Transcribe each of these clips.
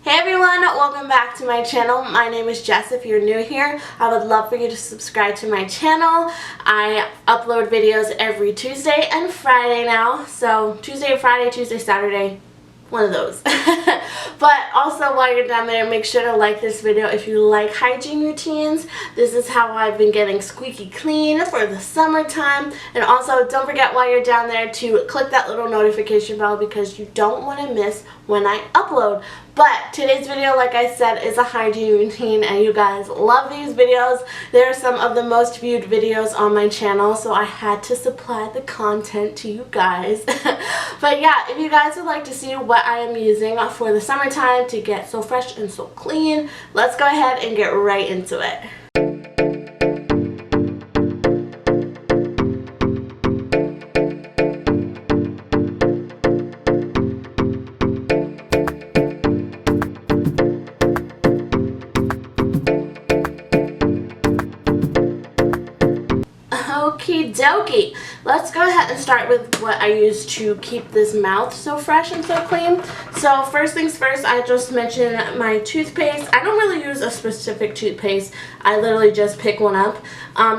Hey everyone, welcome back to my channel. My name is Jess. If you're new here, I would love for you to subscribe to my channel. I upload videos every Tuesday and Friday now. So Tuesday and Friday, Tuesday, Saturday, one of those. But also while you're down there, make sure to like this video if you like hygiene routines. This is how I've been getting squeaky clean for the summertime. And also don't forget while you're down there to click that little notification bell because you don't want to miss when I upload. But today's video, like I said, is a hygiene routine and you guys love these videos. They're some of the most viewed videos on my channel, so I had to supply the content to you guys. But yeah, if you guys would like to see what I am using for the summertime to get so fresh and so clean, let's go ahead and get right into it. Okie dokie. Let's go ahead and start with what I use to keep this mouth so fresh and so clean. So first things first, I just mentioned my toothpaste. I don't really use a specific toothpaste. I literally just pick one up.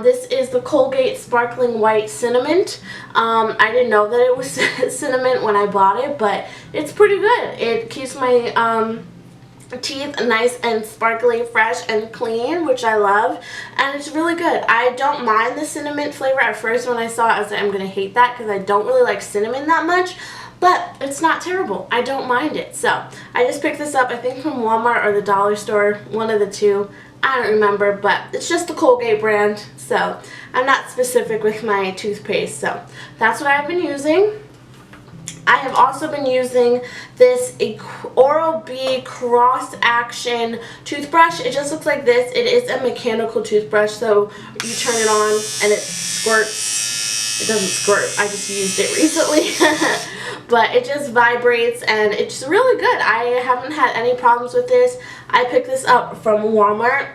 This is the Colgate Sparkling White Cinnamon. I didn't know that it was cinnamon when I bought it, but it's pretty good. It keeps my teeth nice and sparkly, fresh and clean, which I love, and it's really good. I don't mind the cinnamon flavor. At first when I saw it, I was like, I'm gonna hate that because I don't really like cinnamon that much, but it's not terrible. I don't mind it. So I just picked this up, I think from Walmart or the dollar store, one of the two. I don't remember, but it's just the Colgate brand, so I'm not specific with my toothpaste. So that's what I've been using. I have also been using this Oral-B cross action toothbrush. It just looks like this. It is a mechanical toothbrush, so you turn it on and it squirts. It doesn't squirt. I just used it recently. But it just vibrates and it's really good. I haven't had any problems with this. I picked this up from Walmart.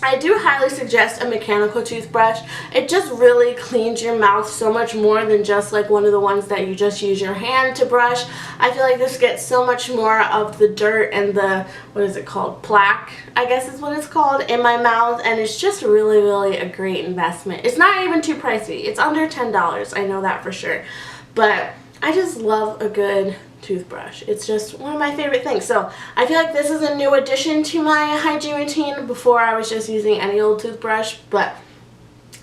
I do highly suggest a mechanical toothbrush. It just really cleans your mouth so much more than just like one of the ones that you just use your hand to brush. I feel like this gets so much more of the dirt and the, what is it called, plaque, I guess is what it's called, in my mouth, and it's just really a great investment. It's not even too pricey. It's under $10, I know that for sure. But I just love a good toothbrush. It's just one of my favorite things. So I feel like this is a new addition to my hygiene routine. Before I was just using any old toothbrush, but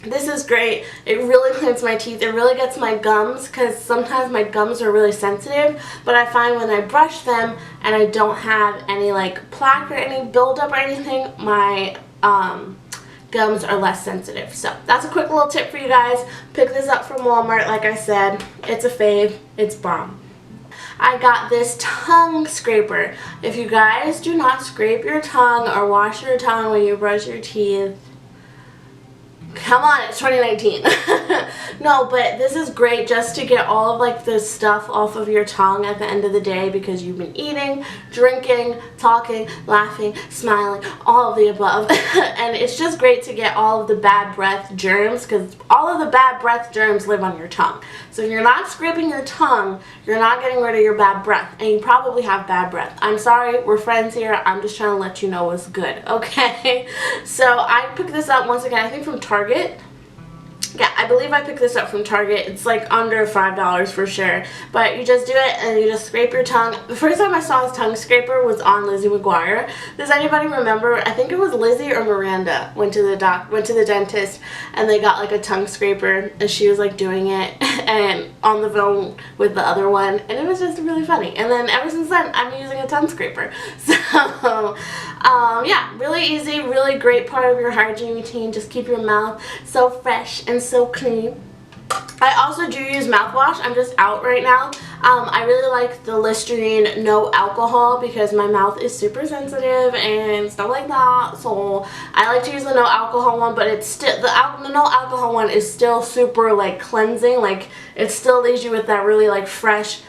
this is great. It really cleans my teeth. It really gets my gums because sometimes my gums are really sensitive, but I find when I brush them and I don't have any like plaque or any buildup or anything, my gums are less sensitive. So that's a quick little tip for you guys. Pick this up from Walmart. Like I said, it's a fave. It's bomb. I got this tongue scraper. If you guys do not scrape your tongue or wash your tongue when you brush your teeth, come on, it's 2019. No, but this is great just to get all of like the stuff off of your tongue at the end of the day because you've been eating, drinking, talking, laughing, smiling, all of the above. And it's just great to get all of the bad breath germs because all of the bad breath germs live on your tongue. So if you're not scraping your tongue, you're not getting rid of your bad breath, and you probably have bad breath. I'm sorry, we're friends here. I'm just trying to let you know what's good, okay? So I picked this up once again, I think from Target. Yeah, I believe I picked this up from Target. It's like under $5 for sure. But you just do it and you just scrape your tongue. The first time I saw this tongue scraper was on Lizzie McGuire. Does anybody remember? I think it was Lizzie or Miranda went to the dentist and they got like a tongue scraper and she was like doing it and on the phone with the other one, and it was just really funny. And then ever since then I'm using a tongue scraper. So yeah, really easy, really great part of your hygiene routine. Just keep your mouth so fresh and so clean. I also do use mouthwash. I'm just out right now. I really like the Listerine no alcohol because my mouth is super sensitive and stuff like that. So I like to use the no alcohol one, but it's still the no alcohol one is still super like cleansing. Like it still leaves you with that really like fresh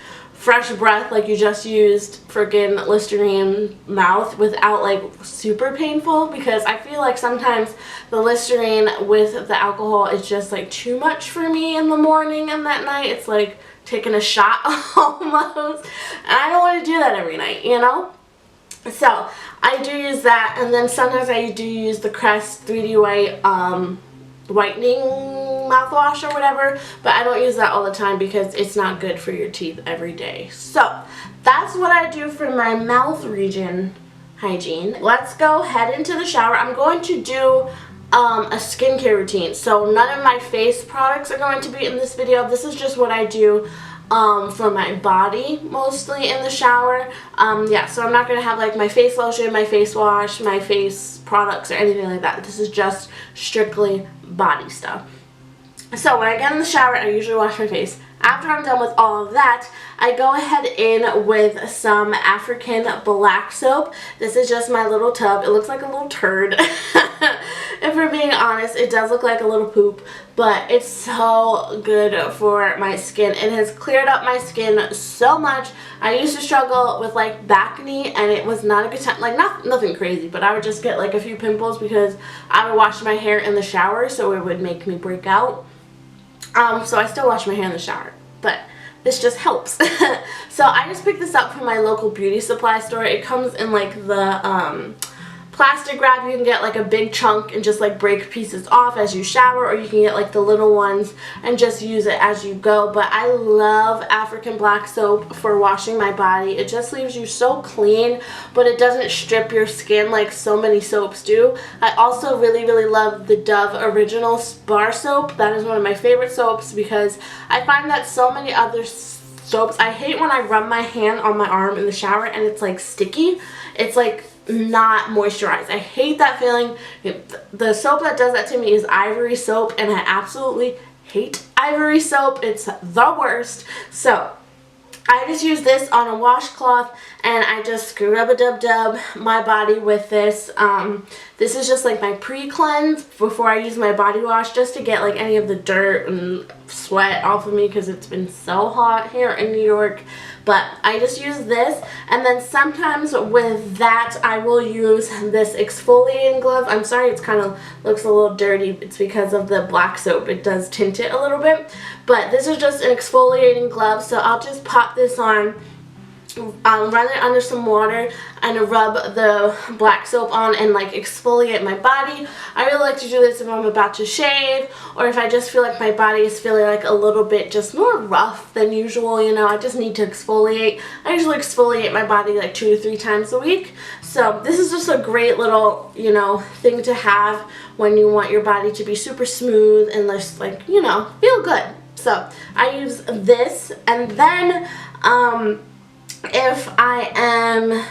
breath, like you just used friggin' Listerine mouth without like super painful, because I feel like sometimes the Listerine with the alcohol is just like too much for me in the morning and that night. It's like taking a shot almost, and I don't want to do that every night, you know? So I do use that, and then sometimes I do use the Crest 3D White whitening mouthwash or whatever, but I don't use that all the time because it's not good for your teeth every day. So that's what I do for my mouth region hygiene. Let's go head into the shower. I'm going to do a skincare routine, so none of my face products are going to be in this video. This is just what I do for my body, mostly in the shower. Yeah, so I'm not going to have like my face lotion, my face wash, my face products, or anything like that. This is just strictly body stuff. So when I get in the shower, I usually wash my face. After I'm done with all of that, I go ahead in with some African black soap. This is just my little tub. It looks like a little turd. If we're being honest, it does look like a little poop, but it's so good for my skin. It has cleared up my skin so much. I used to struggle with like acne, and it was not a good time. Like nothing crazy, but I would just get like a few pimples because I would wash my hair in the shower, so it would make me break out. So I still wash my hair in the shower, but this just helps. So I just picked this up from my local beauty supply store. It comes in like the plastic wrap. You can get like a big chunk and just like break pieces off as you shower, or you can get like the little ones and just use it as you go. But I love African black soap for washing my body. It just leaves you so clean, but it doesn't strip your skin like so many soaps do. I also really love the Dove Original Bar Soap. That is one of my favorite soaps because I find that so many other soaps, I hate when I rub my hand on my arm in the shower and it's like sticky. It's like not moisturized. I hate that feeling. The soap that does that to me is Ivory soap, and I absolutely hate Ivory soap. It's the worst. So I just use this on a washcloth, and I just rub-a-dub-dub my body with this. This is just like my pre-cleanse before I use my body wash, just to get like any of the dirt and sweat off of me because it's been so hot here in New York. But I just use this, and then sometimes with that I will use this exfoliating glove. I'm sorry, it's kind of looks a little dirty. It's because of the black soap. It does tint it a little bit. But this is just an exfoliating glove, so I'll just pop this on, run it under some water, and rub the black soap on and like exfoliate my body. I really like to do this if I'm about to shave, or if I just feel like my body is feeling like a little bit just more rough than usual, you know, I just need to exfoliate. I usually exfoliate my body like 2 to 3 times a week. So this is just a great little, you know, thing to have when you want your body to be super smooth and just like, you know, feel good. So I use this, and then if I am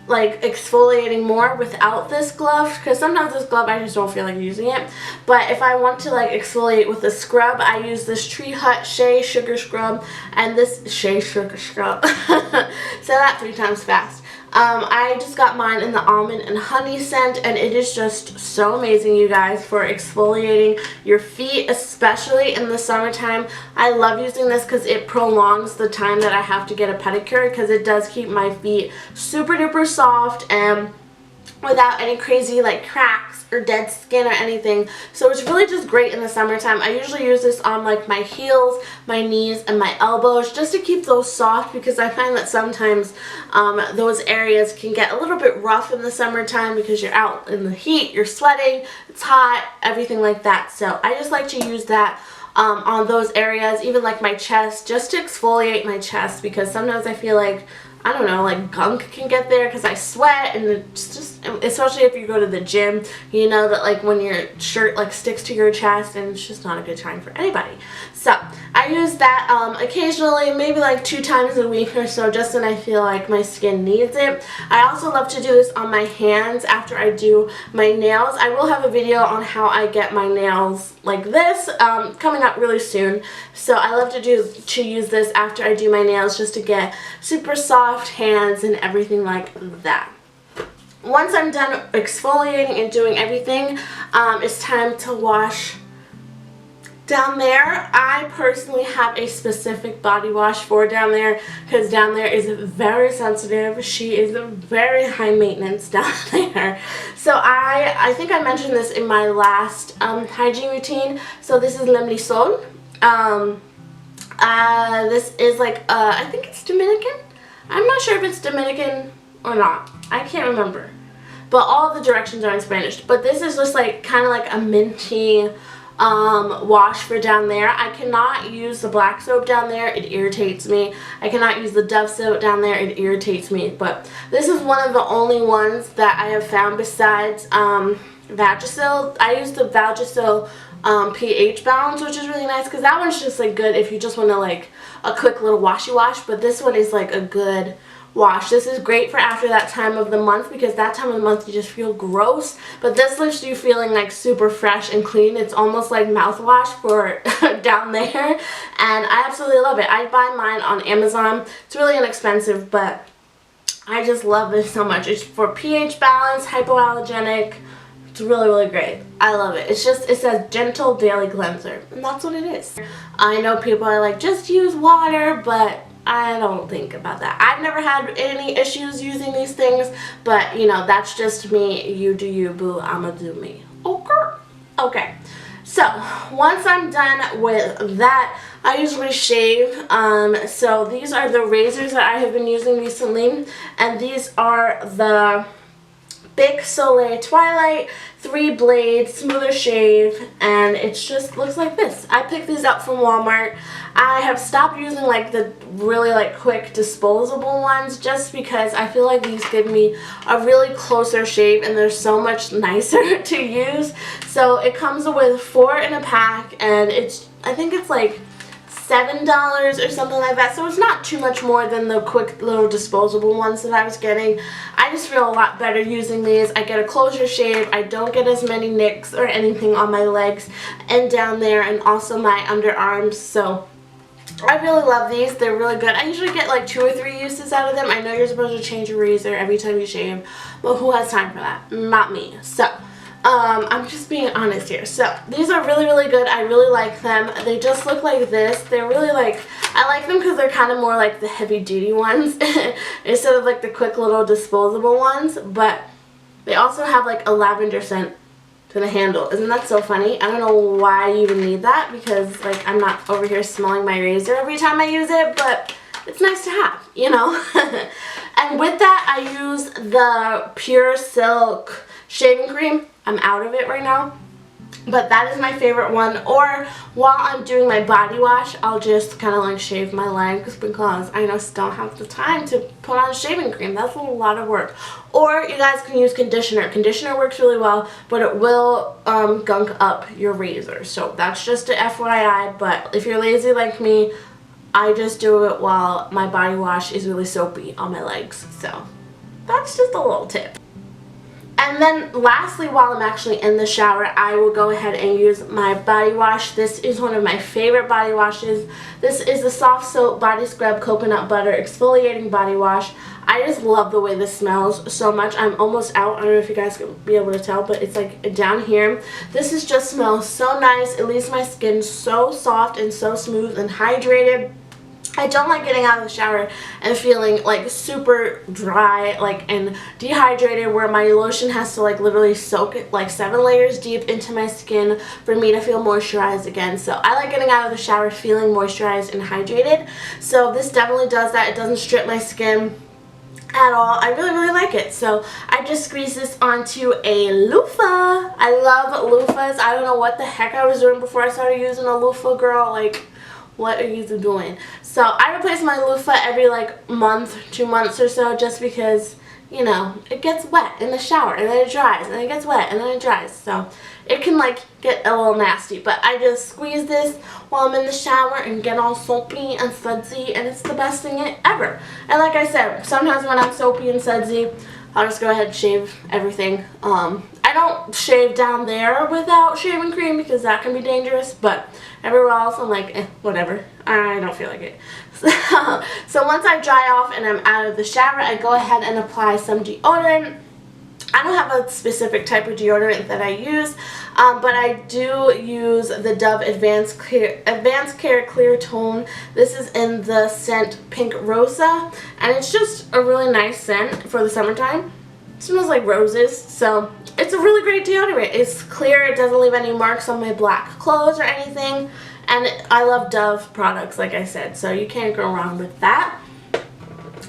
like exfoliating more without this glove, because sometimes this glove I just don't feel like using it, but if I want to like exfoliate with a scrub, I use this Tree Hut Shea Sugar Scrub, and this Shea Sugar Scrub. Say that 3 times fast. I just got mine in the almond and honey scent, and it is just so amazing, you guys, for exfoliating your feet, especially in the summertime. I love using this because it prolongs the time that I have to get a pedicure, because it does keep my feet super duper soft and without any crazy like cracks or dead skin or anything. So it's really just great in the summertime. I usually use this on like my heels, my knees, and my elbows, just to keep those soft, because I find that sometimes those areas can get a little bit rough in the summertime because you're out in the heat, you're sweating, it's hot, everything like that. So I just like to use that on those areas, even like my chest, just to exfoliate my chest, because sometimes I feel like, I don't know, like gunk can get there because I sweat, and it's just, especially if you go to the gym, you know that like when your shirt like sticks to your chest, and it's just not a good time for anybody. So I use that occasionally, maybe like 2 times a week or so, just when I feel like my skin needs it. I also love to do this on my hands after I do my nails. I will have a video on how I get my nails like this coming up really soon. So I love to use this after I do my nails, just to get super soft hands and everything like that. Once I'm done exfoliating and doing everything, it's time to wash down there. I personally have a specific body wash for down there, because down there is very sensitive. She is very high maintenance down there. So I think I mentioned this in my last hygiene routine. So this is Lovely. This is like, I think it's Dominican. I'm not sure if it's Dominican or not. I can't remember. But all the directions are in Spanish. But this is just like kind of like a minty wash for down there. I cannot use the black soap down there. It irritates me. I cannot use the Dove soap down there. It irritates me. But this is one of the only ones that I have found besides Vagisil. I use the Vagisil pH balance, which is really nice because that one's just like good if you just want to like a quick little washy wash. But this one is like a good wash. This is great for after that time of the month because that time of the month you just feel gross, but this leaves you feeling like super fresh and clean. It's almost like mouthwash for down there, and I absolutely love it. I buy mine on Amazon. It's really inexpensive, but I just love this so much. It's for pH balance, hypoallergenic. It's really, really great. I love it. It's just, it says gentle daily cleanser, and that's what it is. I know people are like, just use water, but I don't think about that. I've never had any issues using these things, but you know, that's just me. You do you, boo. I'ma do me. Okay. So once I'm done with that, I usually shave. So these are the razors that I have been using recently, and these are the Bic Soleil Twilight 3 blade smoother shave, and it just looks like this. I picked these up from Walmart. I have stopped using like the really like quick disposable ones just because I feel like these give me a really closer shave and they're so much nicer to use. So it comes with 4 in a pack, and I think it's like $7 or something like that, so it's not too much more than the quick little disposable ones that I was getting. I just feel a lot better using these. I get a closer shave. I don't get as many nicks or anything on my legs and down there, and also my underarms. So I really love these. They're really good. I usually get like 2 or 3 uses out of them. I know you're supposed to change your razor every time you shave, but who has time for that? Not me. So I'm just being honest here. So these are really, really good. I really like them. They just look like this. They're really like, I like them because they're kind of more like the heavy duty ones instead of like the quick little disposable ones, but they also have like a lavender scent to the handle. Isn't that so funny? I don't know why you even need that because like I'm not over here smelling my razor every time I use it, but it's nice to have, you know. And with that, I use the Pure Silk shaving cream. I'm out of it right now, but that is my favorite one. Or while I'm doing my body wash, I'll just kind of like shave my legs because I just don't have the time to put on shaving cream. That's a lot of work. Or you guys can use conditioner. Conditioner works really well, but it will gunk up your razor. So that's just a FYI, but if you're lazy like me, I just do it while my body wash is really soapy on my legs. So that's just a little tip. And then lastly, while I'm actually in the shower, I will go ahead and use my body wash. This is one of my favorite body washes. This is the Soft Soap Body Scrub Coconut Butter Exfoliating Body Wash. I just love the way this smells so much. I'm almost out. I don't know if you guys can be able to tell, but it's like down here. This is just smells so nice. It leaves my skin so soft and so smooth and hydrated. I don't like getting out of the shower and feeling like super dry and dehydrated, where my lotion has to like literally soak it like 7 layers deep into my skin for me to feel moisturized again. So I like getting out of the shower feeling moisturized and hydrated. So this definitely does that. It doesn't strip my skin at all. I really, really like it. So I just squeeze this onto a loofah. I love loofahs. I don't know what the heck I was doing before I started using a loofah, girl. Like, what are you doing? So I replace my loofah every like month, 2 months or so, just because, you know, it gets wet in the shower and then it dries and then it gets wet and then it dries. So it can like get a little nasty, but I just squeeze this while I'm in the shower and get all soapy and sudsy, and it's the best thing ever. And like I said, sometimes when I'm soapy and sudsy, I'll just go ahead and shave everything. I don't shave down there without shaving cream because that can be dangerous, but everywhere else I'm like, whatever. I don't feel like it. So once I dry off and I'm out of the shower, I go ahead and apply some deodorant. I don't have a specific type of deodorant that I use, but I do use the Dove Advanced Care Clear Tone. This is in the scent Pink Rosa, and it's just a really nice scent for the summertime. It smells like roses, so it's a really great deodorant. It's clear, it doesn't leave any marks on my black clothes or anything, and I love Dove products, like I said, so you can't go wrong with that.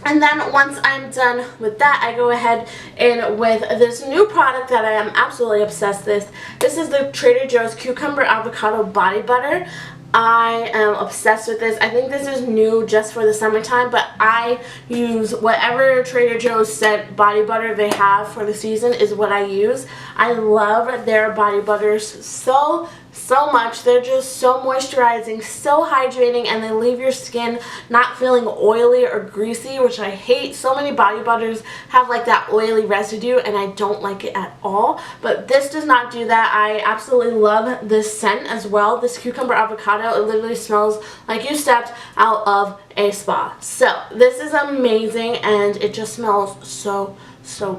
And then once I'm done with that, I go ahead in with this new product that I am absolutely obsessed with. This is the Trader Joe's Cucumber Avocado Body Butter. I am obsessed with this. I think this is new just for the summertime, but I use whatever Trader Joe's scent body butter they have for the season is what I use. I love their body butters so much. They're just so moisturizing, so hydrating, and they leave your skin not feeling oily or greasy, which I hate. So many body butters have like that oily residue, and I don't like it at all. But this does not do that. I absolutely love this scent as well. This cucumber avocado, it literally smells like you stepped out of a spa. So this is amazing, and it just smells so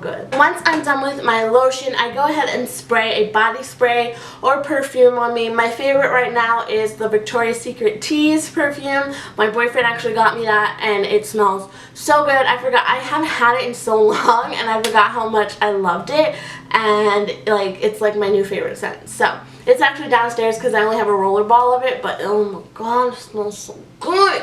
good. Once I'm done with my lotion, I go ahead and spray a body spray or perfume on me. My favorite right now is the Victoria's Secret Tease perfume. My boyfriend actually got me that, and it smells so good. I haven't had it in so long, and I forgot how much I loved it, and like it's like my new favorite scent. So it's actually downstairs because I only have a roller ball of it, but oh my god, it smells so good.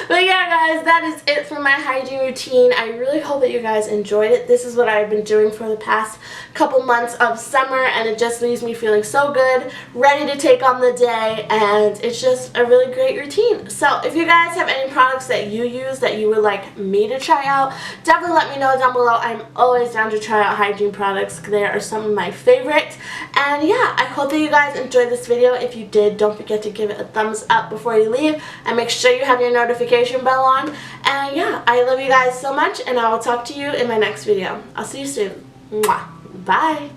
But yeah, guys, that is it for my hygiene routine. I really hope that you guys enjoyed it. This is what I've been doing for the past couple months of summer, and it just leaves me feeling so good, ready to take on the day, and it's just a really great routine. So if you guys have any products that you use that you would like me to try out, definitely let me know down below. I'm always down to try out hygiene products. They are some of my favorites. And yeah, I hope that you guys enjoyed this video. If you did, don't forget to give it a thumbs up before you leave, and make sure you have your notification bell on. And yeah, I love you guys so much, and I will talk to you in my next video. I'll see you soon. Mwah. Bye.